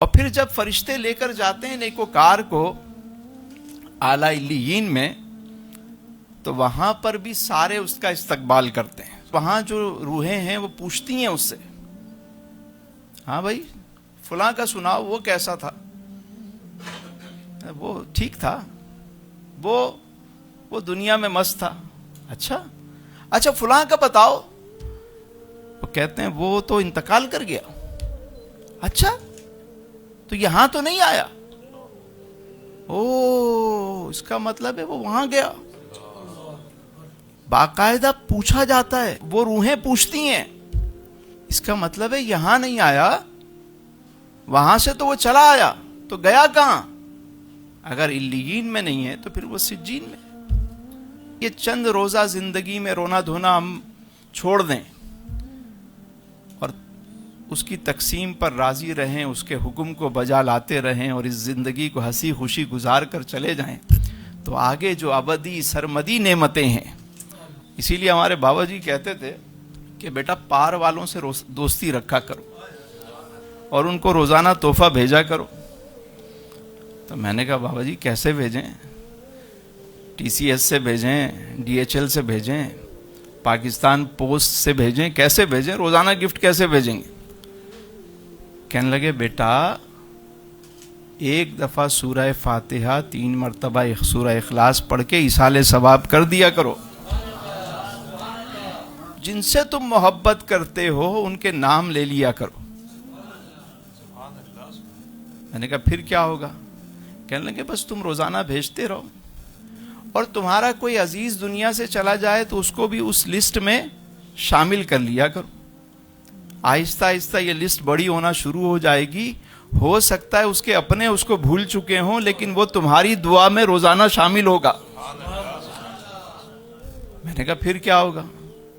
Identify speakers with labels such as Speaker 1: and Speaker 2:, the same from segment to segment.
Speaker 1: اور پھر جب فرشتے لے کر جاتے ہیں نیکوکار کو اعلیٰ علیین میں، تو وہاں پر بھی سارے اس کا استقبال کرتے ہیں. وہاں جو روحیں ہیں وہ پوچھتی ہیں اس سے، ہاں بھائی فلاں کا سناؤ، وہ کیسا تھا؟ وہ ٹھیک تھا، وہ دنیا میں مست تھا. اچھا فلاں کا بتاؤ. وہ کہتے ہیں وہ تو انتقال کر گیا. اچھا تو یہاں تو نہیں آیا؟ اس کا مطلب ہے وہ وہاں گیا. باقاعدہ پوچھا جاتا ہے، وہ روحیں پوچھتی ہیں، اس کا مطلب ہے یہاں نہیں آیا، وہاں سے تو وہ چلا آیا، تو گیا کہاں؟ اگر علیین میں نہیں ہے تو پھر وہ سجین میں. یہ چند روزہ زندگی میں رونا دھونا ہم چھوڑ دیں اور اس کی تقسیم پر راضی رہیں، اس کے حکم کو بجا لاتے رہیں اور اس زندگی کو ہنسی خوشی گزار کر چلے جائیں، تو آگے جو ابدی سرمدی نعمتیں ہیں. اسی لیے ہمارے بابا جی کہتے تھے کہ بیٹا پار والوں سے دوستی رکھا کرو اور ان کو روزانہ تحفہ بھیجا کرو. تو میں نے کہا بابا جی کیسے بھیجیں؟ TCS سے بھیجیں، DHL سے بھیجیں، پاکستان پوسٹ سے بھیجیں، کیسے بھیجیں؟ روزانہ گفٹ کیسے بھیجیں گے؟ کہنے لگے بیٹا ایک دفعہ سورہ فاتحہ 3 مرتبہ سورہ اخلاص پڑھ کے ایصال ثواب کر دیا کرو. جن سے تم محبت کرتے ہو ان کے نام لے لیا کرو. میں نے کہا پھر کیا ہوگا؟ کہنے لگے بس تم روزانہ بھیجتے رہو، اور تمہارا کوئی عزیز دنیا سے چلا جائے تو اس کو بھی اس لسٹ میں شامل کر لیا کرو. آہستہ آہستہ یہ لسٹ بڑی ہونا شروع ہو جائے گی. ہو سکتا ہے اس کے اپنے اس کو بھول چکے ہوں، لیکن وہ تمہاری دعا میں روزانہ شامل ہوگا. میں نے کہا پھر کیا ہوگا؟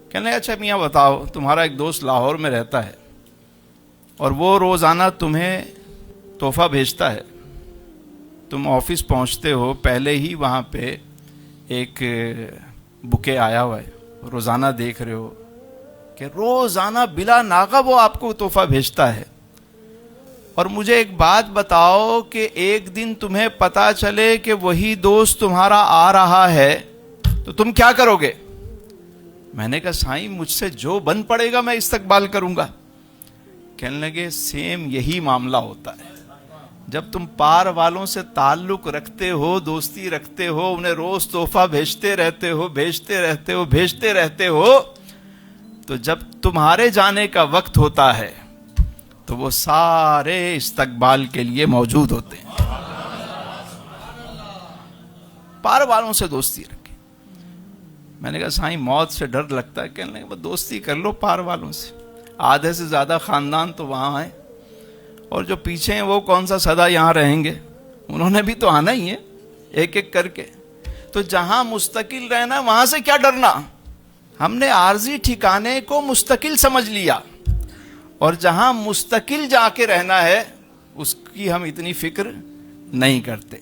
Speaker 1: کہنے لگے اچھا میاں بتاؤ، تمہارا ایک دوست لاہور میں رہتا ہے اور وہ روزانہ تمہیں تحفہ بھیجتا ہے. تم آفس پہنچتے ہو، پہلے ہی وہاں پہ ایک بکے آیا ہوا ہے، روزانہ دیکھ رہے ہو کہ روزانہ بلا ناغہ وہ آپ کو تحفہ بھیجتا ہے. اور مجھے ایک بات بتاؤ کہ ایک دن تمہیں پتا چلے کہ وہی دوست تمہارا آ رہا ہے تو تم کیا کرو گے؟ میں نے کہا سائیں مجھ سے جو بن پڑے گا میں استقبال کروں گا. کہنے لگے سیم یہی معاملہ ہوتا ہے. جب تم پار والوں سے تعلق رکھتے ہو، دوستی رکھتے ہو، انہیں روز تحفہ بھیجتے رہتے ہو، تو جب تمہارے جانے کا وقت ہوتا ہے تو وہ سارے استقبال کے لیے موجود ہوتے ہیں. پار والوں سے دوستی رکھیں. میں نے کہا سائیں موت سے ڈر لگتا ہے. کہنے لگے بس دوستی کر لو پار والوں سے. آدھے سے زیادہ خاندان تو وہاں ہیں، اور جو پیچھے ہیں وہ کون سا سدا یہاں رہیں گے؟ انہوں نے بھی تو آنا ہی ہے ایک ایک کر کے. تو جہاں مستقل رہنا وہاں سے کیا ڈرنا؟ ہم نے عارضی ٹھکانے کو مستقل سمجھ لیا، اور جہاں مستقل جا کے رہنا ہے اس کی ہم اتنی فکر نہیں کرتے.